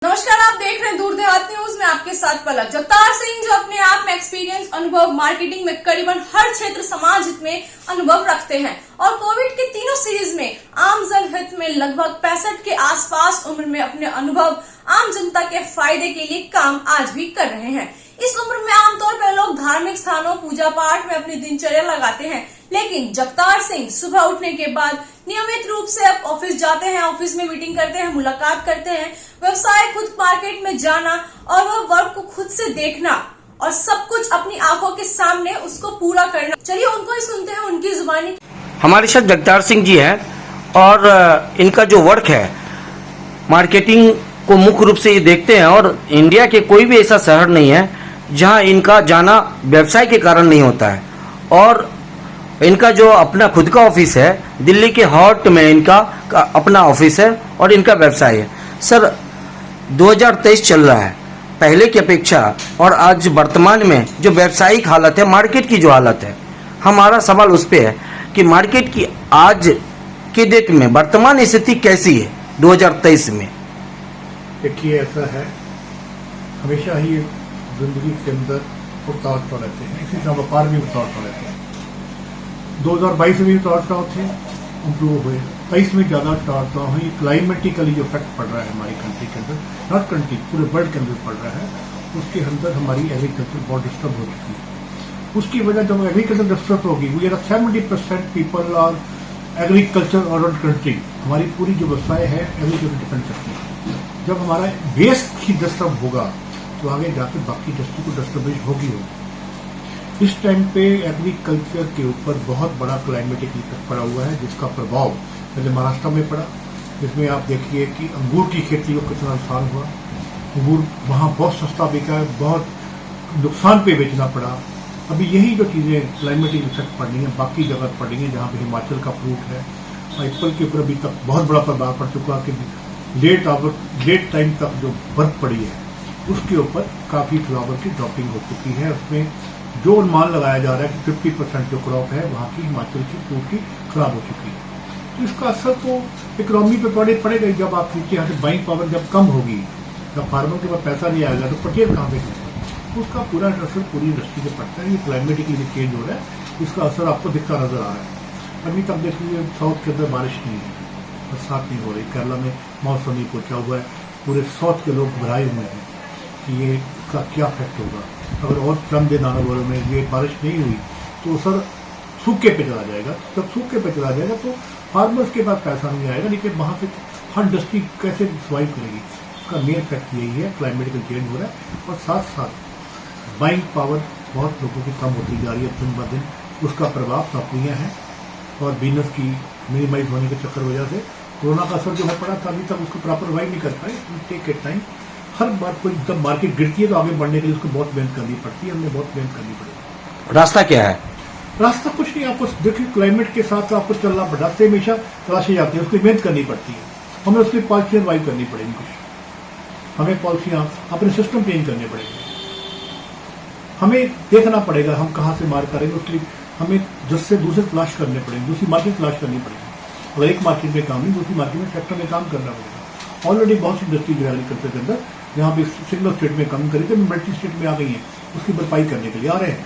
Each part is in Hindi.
नमस्कार, आप देख रहे हैं दूर देहात न्यूज में आपके साथ पलक। जगतार सिंह जो अपने आप में एक्सपीरियंस, अनुभव, मार्केटिंग में करीबन हर क्षेत्र समाज हित में अनुभव रखते हैं और कोविड के तीनों सीरीज में आम जन हित में लगभग 65 के आसपास उम्र में अपने अनुभव आम जनता के फायदे के लिए काम आज भी कर रहे हैं। इस उम्र में आमतौर पर लोग धार्मिक स्थानों, पूजा पाठ में अपनी दिनचर्या लगाते हैं, लेकिन जगतार सिंह सुबह उठने के बाद नियमित रूप से अब ऑफिस जाते हैं, ऑफिस में मीटिंग करते हैं, मुलाकात करते हैं, व्यवसाय खुद मार्केट में जाना और वह वर्क को खुद से देखना और सब कुछ अपनी आंखों के सामने उसको पूरा करना। चलिए उनको ही सुनते हैं, उनकी जुबानी। हमारे साथ जगतार सिंह जी हैं और इनका जो वर्क है मार्केटिंग को मुख्य रूप से ये देखते हैं और इंडिया के कोई भी ऐसा शहर नहीं है जहां इनका जाना व्यवसाय के कारण नहीं होता है। और इनका जो अपना खुद का ऑफिस है दिल्ली के हार्ट में, इनका अपना ऑफिस है और इनका व्यवसाय है। सर, 2023 चल रहा है, पहले की अपेक्षा और आज वर्तमान में जो व्यावसायिक हालत है, मार्केट की जो हालत है, हमारा सवाल उस पे है कि मार्केट की आज के डेट में वर्तमान स्थिति कैसी है 2023 में? देखिए, ऐसा है, हमेशा ही जिंदगी के अंदर उतार चढ़ाव रहते हैं, इसी तरह व्यापार भी उतार चढ़ाव रहते हैं। 2022 में भी उतार चढ़ाव थे, इम्प्रूव हुए। 23 में ज़्यादा उतार चढ़ाव है। ये क्लाइमेटिकली जो इफेक्ट पड़ रहा है हमारी कंट्री के अंदर, नॉट कंट्री, पूरे वर्ल्ड के अंदर पड़ रहा है, उसके अंदर हमारी एग्रीकल्चर बहुत डिस्टर्ब हो चुकी है। उसकी वजह जब एग्रीकल्चर डिस्टर्ब होगी, we are 70% people are agriculture और कंट्री। हमारी पूरी जो व्यवसाय है एग्रीकल्चर डिपेंड करती है। जब हमारा वेस्ट ही डिस्टर्ब होगा तो आगे जाकर बाकी इंडस्ट्री को डिस्टर्बेंस होगी। इस टाइम पे एग्रीकल्चर के ऊपर बहुत बड़ा क्लाइमेटिक इफेक्ट पड़ा हुआ है, जिसका प्रभाव पहले महाराष्ट्र में पड़ा, जिसमें आप देखिए कि अंगूर की खेती को कितना नुकसान हुआ। अंगूर वहाँ बहुत सस्ता बिका है, बहुत नुकसान पे बेचना पड़ा। अभी यही जो चीज़ें क्लाइमेटिक इफेक्ट पड़ रही हैं बाकी जगह पड़ रही हैं, जहाँ पे हिमाचल का फ्रूट है, एप्पल के ऊपर अभी तक बहुत बड़ा प्रभाव पड़ चुका कि लेट टाइम तक जो बर्फ पड़ी है उसके ऊपर काफ़ी फ्लावर की ड्रॉपिंग हो चुकी है। उसमें जो अनुमान लगाया जा रहा है कि 50% जो क्रॉप है वहाँ की हिमाचल की फ्रूट की खराब हो चुकी है। तो इसका असर तो इकोनॉमी पे पड़ेगा। जब आप नीचे यहाँ से बाइंग पावर जब कम होगी, जब फार्मर के पास पैसा नहीं आएगा तो परचेज कहाँ पे करेगा, उसका पूरा असर पूरी इंडस्ट्री पे पड़ता है। ये क्लाइमेटिकली चेंज हो रहा है, इसका असर आपको दिखता नजर आ रहा है। अभी तक देखिए साउथ के अंदर बारिश नहीं है, बरसात नहीं हो रही, केरला में मौसम नहीं पहुंचा हुआ है, पूरे साउथ के लोग घबराए हुए हैं कि ये इसका क्या इफेक्ट होगा। अगर और कम दिन आने वालों में ये बारिश नहीं हुई तो सर सूखे पे चला जाएगा। जब सूखे पे चला जाएगा तो फार्मर्स के पास पैसा नहीं आएगा, लेकिन वहाँ से हर इंडस्ट्री कैसे सर्वाइव करेगी। उसका मेन फैक्ट यही है, क्लाइमेटिकल चेंज हो रहा है और साथ साथ बाइंग पावर बहुत लोगों की कम होती जा रही है दिन ब दिन। उसका प्रभाव नौकरियाँ हैं और बिजनेस की मिनिमाइज होने के चक्कर वजह से कोरोना का असर जो है पड़ा था, अभी तक उसको प्रॉपर सर्वाइव नहीं कर पाए। Take it time. हर बार कोई जब मार्केट गिरती है तो आगे बढ़ने के लिए उसको बहुत मेहनत करनी पड़ती है, हमें बहुत मेहनत करनी पड़ेगी। रास्ता क्या है? रास्ता कुछ नहीं, आपको देखिए क्लाइमेट के साथ आपको चलना पड़ता है, रास्ते हमेशा तलाशे जाते हैं, उसकी मेहनत करनी पड़ती है। हमें उसकी पॉलिसियाँ सर्वाइव करनी पड़ेगी, कुछ हमें पॉलिसियाँ अपने सिस्टम चेंज करने पड़ेंगे, हमें देखना पड़ेगा हम कहाँ से मार करेंगे, उसके लिए हमें जिससे दूसरे तलाश करने पड़ेंगे, दूसरी मार्केट तलाश करनी पड़ेगी। अगर एक मार्केट में काम नहीं, दूसरी मार्केट में सेक्टर में काम करना पड़ेगा। ऑलरेडी बहुत सी इंडस्ट्री जो एग्रीकल्चर के अंदर जहाँ पे सिंगल स्टेट में काम करी थे मल्टी स्टेट में आ गई है, उसकी भरपाई करने के लिए आ रहे हैं।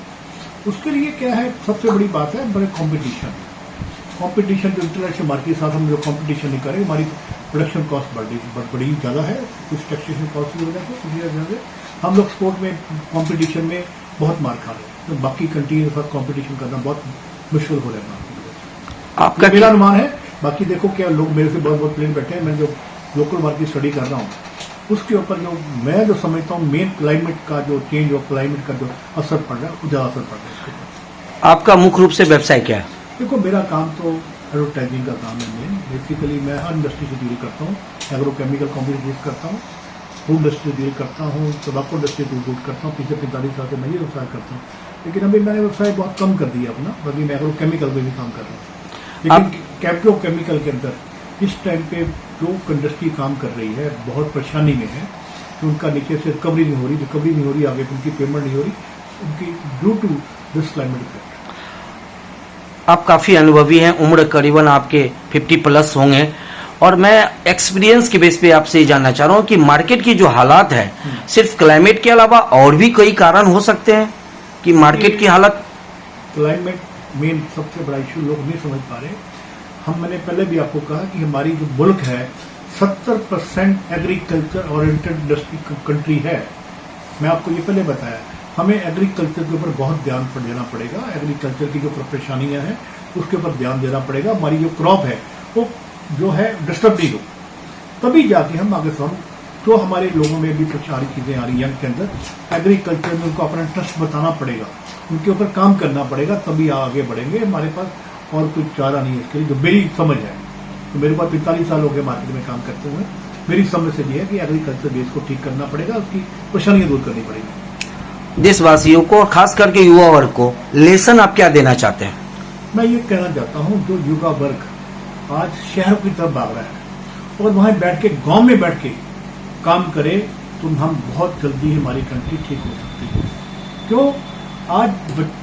उसके लिए क्या है, सबसे बड़ी बात है बड़े कंपटीशन जो इंटरनेशनल मार्केट के साथ हम जो कंपटीशन नहीं करें, हमारी प्रोडक्शन कॉस्ट बड़ी ज़्यादा है, कुछ टैक्सेशन कॉस्ट की वजह से हम लोग एक्सपोर्ट में कंपटीशन में बहुत मार खा रहे हैं। तो बाकी कंट्री के साथ कंपटीशन करना बहुत मुश्किल हो रहा है। आपका मेरा अनुमान है, बाकी देखो क्या लोग मेरे से बहुत प्लेन बैठे हैं, मैं जो लोकल मार्केट स्टडी कर रहा हूँ उसके ऊपर जो मैं जो समझता हूँ मेन क्लाइमेट का जो चेंज और क्लाइमेट का जो असर पड़ रहा है वो ज़्यादा असर पड़ रहा है इसके ऊपर। आपका मुख्य रूप से व्यवसाय क्या है? देखो, मेरा काम तो एडवर्टाइजिंग का काम है। मेन बेसिकली मैं हर इंडस्ट्री से डील करता हूँ, एग्रोकेमिकल कंपनी डील करता हूँ, फूड इंडस्ट्री डील करता हूँ, टोबैको इंडस्ट्री डील करता हूँ। पिछले 45 साल से मैं ये व्यवसाय करता हूँ, लेकिन अभी मैंने व्यवसाय बहुत कम कर दिया अपना। अभी मैं एग्रोकेमिकल में भी काम कर रहा हूँ, लेकिन एग्रोकेमिकल के अंदर इस टाइम पे जो इंडस्ट्री काम कर रही है बहुत परेशानी में है कि उनका नीचे से रिकवरी नहीं हो रही, आगे उनकी पेमेंट नहीं हो रही, उनकी due to this climate effect. आप काफ़ी अनुभवी हैं, उम्र करीबन आपके 50 प्लस होंगे और मैं एक्सपीरियंस के बेस पे आपसे ये जानना चाह रहा हूँ कि मार्केट की जो हालात है सिर्फ क्लाइमेट के अलावा और भी कई कारण हो सकते हैं कि मार्केट की हालत। क्लाइमेट मेन सबसे बड़ा इशू लोग नहीं समझ पा रहे। मैंने पहले भी आपको कहा कि हमारी जो मुल्क है 70% एग्रीकल्चर ओरिएंटेड इंडस्ट्री कंट्री है। मैं आपको ये पहले बताया, हमें एग्रीकल्चर के ऊपर बहुत ध्यान देना पड़ेगा। एग्रीकल्चर की जो परेशानियां हैं उसके ऊपर ध्यान देना पड़ेगा। हमारी जो क्रॉप है वो जो है डिस्टर्ब नहीं हो, तभी जाके हम आगे बढ़। तो हमारे लोगों में भी कुछ सारी चीजें आ रही हैं के अंदर, एग्रीकल्चर में उनको अपना इंटरेस्ट बताना पड़ेगा, उनके ऊपर काम करना पड़ेगा, तभी आगे बढ़ेंगे। हमारे पास और कोई चारा नहीं है इसके लिए, जो मेरी समझ है। तो मेरे पास 45 साल हो गए मार्केट में काम करते हुए। मेरी समझ से ये है कि एग्रीकल्चर बेस को ठीक करना पड़ेगा, उसकी परेशानियां दूर करनी पड़ेगी। देशवासियों को, खास करके युवा वर्ग को लेसन आप क्या देना चाहते हैं? मैं ये कहना चाहता हूँ, जो युवा वर्ग आज शहरों की तरफ भाग रहा है और वहां बैठ के, गांव में बैठ के काम करे, तो हम बहुत जल्दी हमारी कंट्री ठीक हो सकती है। क्यों? आज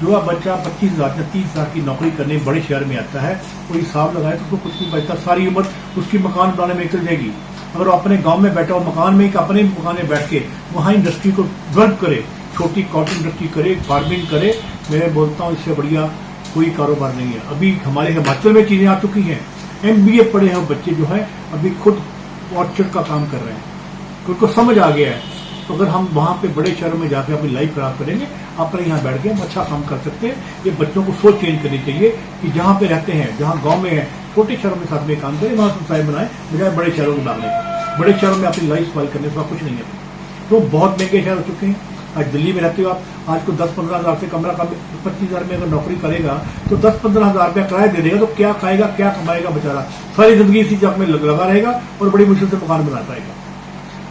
युवा बच्चा 25,000 या 30,000 की नौकरी करने बड़े शहर में आता है, कोई हिसाब लगाए तो उसको कुछ नहीं बचता। सारी उम्र उसकी मकान बनाने में निकल जाएगी। अगर वो अपने गांव में बैठा हो, मकान में, अपने मकान में बैठ के वहां इंडस्ट्री को डेवलप करे, छोटी कॉटन इंडस्ट्री करे, फार्मिंग करे, मैं बोलता हूँ इससे बढ़िया कोई कारोबार नहीं है। अभी हमारे हिमाचल में चीजें आ चुकी हैं। MBA पढ़े हैं बच्चे जो है अभी खुद ऑर्चर्ड का काम कर रहे हैं, उनको समझ आ गया है। तो अगर हम वहां पे बड़े शहरों में जाकर अपनी लाइफ खराब करेंगे, अपने यहाँ बैठ के हम अच्छा काम कर सकते हैं। ये बच्चों को सोच चेंज करनी चाहिए कि जहां पे रहते हैं, जहां गांव में है, छोटे शहरों में साथ में काम करें, वहां व्यवसाय बनाए, बजाय बड़े शहरों में भागने का। बड़े शहरों में अपनी लाइफ स्पाइल करने का कुछ नहीं है। तो बहुत महंगे शहर हो चुके हैं। आज दिल्ली में रहते हो आप, आज को 10-15 हजार से कमरा का 25,000 में अगर नौकरी करेगा तो 10-15 हजार रुपया किराया दे देगा, तो क्या खाएगा, क्या कमाएगा बेचारा? सारी जिंदगी इसी जग में लगा रहेगा और बड़ी मुश्किल से मकान बना पाएगा।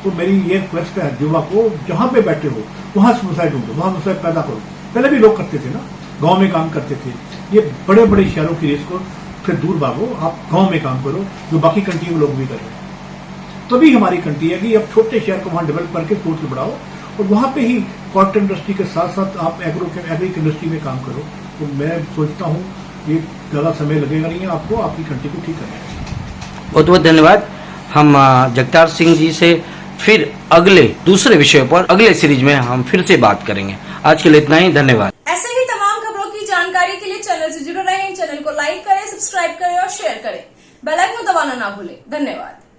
तो मेरी ये रिक्वेस्ट है युवा को, जहां पे बैठे हो वहां व्यवसाय ढूंढो, वहां व्यवसाय पैदा करो। पहले भी लोग करते थे ना, गांव में काम करते थे। ये बड़े बड़े शहरों की रेस को फिर दूर भागो, आप गांव में काम करो, जो बाकी कंट्री में लोग भी कर रहे हैं। तभी हमारी कंट्री है कि अब छोटे शहर को वहां डेवलप करके सोच बढ़ाओ और वहां पे ही कॉटन इंडस्ट्री के साथ साथ आप एग्रीक इंडस्ट्री में काम करो। तो मैं सोचता हूँ ये ज्यादा समय लगेगा नहीं है आपको, आपकी कंट्री को ठीक करने में। बहुत बहुत धन्यवाद। हम जगतार सिंह जी से फिर अगले दूसरे विषय पर अगले सीरीज में हम फिर से बात करेंगे। आज के लिए इतना ही, धन्यवाद। ऐसे ही तमाम खबरों की जानकारी के लिए चैनल से जुड़े रहें, चैनल को लाइक करें, सब्सक्राइब करें और शेयर करें। बेल आइकन दबाना ना भूलें। धन्यवाद।